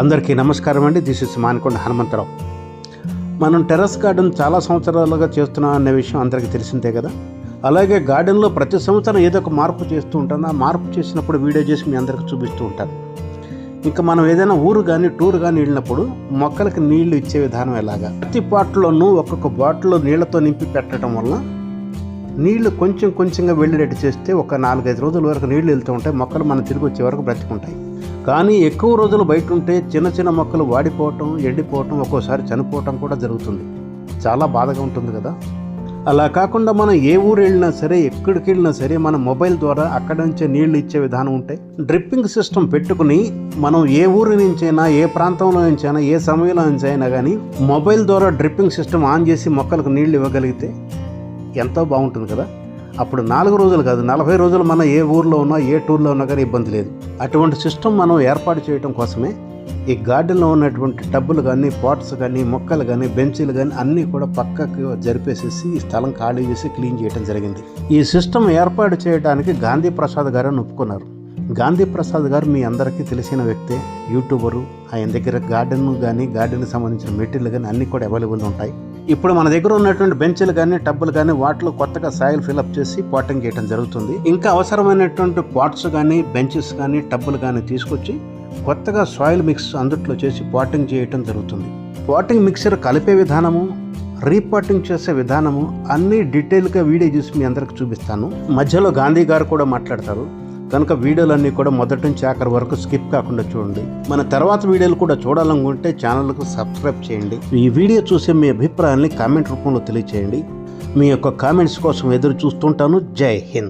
అందరికీ నమస్కారం అండి. This is Manakonda Hanumantharao. మనం టెర్రస్ గార్డెన్ చాలా సంవత్సరాలుగా చేస్తున్నాం అనే విషయం అందరికీ తెలిసిందే కదా. అలాగే గార్డెన్లో ప్రతి సంవత్సరం ఏదో ఒక మార్పు చేస్తూ ఉంటాను. ఆ మార్పు చేసినప్పుడు వీడియో చేసి మీ అందరికీ చూపిస్తూ ఉంటాను. ఇంకా మనం ఏదైనా ఊరు కానీ టూర్ కానీ వెళ్ళినప్పుడు మొక్కలకి నీళ్లు ఇచ్చే విధానం ఎలాగా, ప్రతి పాట్లోనూ ఒక్కొక్క బాటిల్లో నీళ్లతో నింపి పెట్టడం వల్ల నీళ్లు కొంచెం కొంచెంగా వెళ్ళేటట్టు చేస్తే ఒక 4-5 రోజుల వరకు నీళ్లు వెళ్తూ ఉంటాయి. మొక్కలు మనం తిరిగి వచ్చే వరకు బ్రతికుంటాయి. కానీ ఎక్కువ రోజులు బయట ఉంటే చిన్న చిన్న మొక్కలు వాడిపోవటం, ఎండిపోవటం, ఒక్కోసారి చనిపోవటం కూడా జరుగుతుంది. చాలా బాధగా ఉంటుంది కదా. అలా కాకుండా మనం ఏ ఊరు వెళ్ళినా సరే, ఎక్కడికి వెళ్ళినా సరే, మన మొబైల్ ద్వారా అక్కడి నుంచే నీళ్లు ఇచ్చే విధానం ఉంటే డ్రిప్పింగ్ సిస్టమ్ పెట్టుకుని మనం ఏ ఊరి నుంచైనా, ఏ ప్రాంతంలో నుంచైనా, ఏ సమయంలో నుంచి అయినా కానీ మొబైల్ ద్వారా డ్రిప్పింగ్ సిస్టమ్ ఆన్ చేసి మొక్కలకు నీళ్లు ఇవ్వగలిగితే ఎంతో బాగుంటుంది కదా. అప్పుడు 4 రోజులు కాదు, 40 రోజులు మనం ఏ ఊర్లో ఉన్నా, ఏ టూర్లో ఉన్నా కానీ ఇబ్బంది లేదు. అటువంటి సిస్టమ్ మనం ఏర్పాటు చేయడం కోసమే ఈ గార్డెన్లో ఉన్నటువంటి టబ్బులు కానీ, పాట్స్ కానీ, మొక్కలు కానీ, బెంచీలు కానీ అన్నీ కూడా పక్కకు జరిపేసేసి ఈ స్థలం ఖాళీ చేసి క్లీన్ చేయడం జరిగింది. ఈ సిస్టమ్ ఏర్పాటు చేయడానికి గాంధీ ప్రసాద్ గారు ఒప్పుకున్నారు. గాంధీ ప్రసాద్ గారు మీ అందరికీ తెలిసిన వ్యక్తే, యూట్యూబరు. ఆయన దగ్గర గార్డెన్ కానీ, గార్డెన్కి సంబంధించిన మెటీరియల్ కానీ అన్నీ కూడా అవైలబుల్ ఉంటాయి. ఇప్పుడు మన దగ్గర ఉన్నటువంటి బెంచ్లు కానీ, టబ్బులు కానీ వాటిలో కొత్తగా సాయిల్ ఫిల్అప్ చేసి పాటింగ్ చేయడం జరుగుతుంది. ఇంకా అవసరమైనటువంటి పాట్స్ కానీ, బెంచెస్ కానీ, టబ్బులు కానీ తీసుకొచ్చి కొత్తగా సాయిల్ మిక్స్ అందుట్లో చేసి పాటింగ్ చేయటం జరుగుతుంది. పాటింగ్ మిక్సర్ కలిపే విధానము, రీపాటింగ్ చేసే విధానము అన్నీ డీటెయిల్గా వీడియో చూసి మీ అందరికి చూపిస్తాను. మధ్యలో గాంధీ గారు కూడా మాట్లాడతారు కనుక వీడియోలన్నీ కూడా మొదటి నుంచి ఆఖరి వరకు స్కిప్ కాకుండా చూడండి. మన తర్వాత వీడియోలు కూడా చూడాలనుకుంటే ఛానల్కు సబ్స్క్రైబ్ చేయండి. ఈ వీడియో చూసే మీ అభిప్రాయాన్ని కామెంట్ రూపంలో తెలియచేయండి. మీ యొక్క కామెంట్స్ కోసం ఎదురు చూస్తుంటాను. జై హింద్.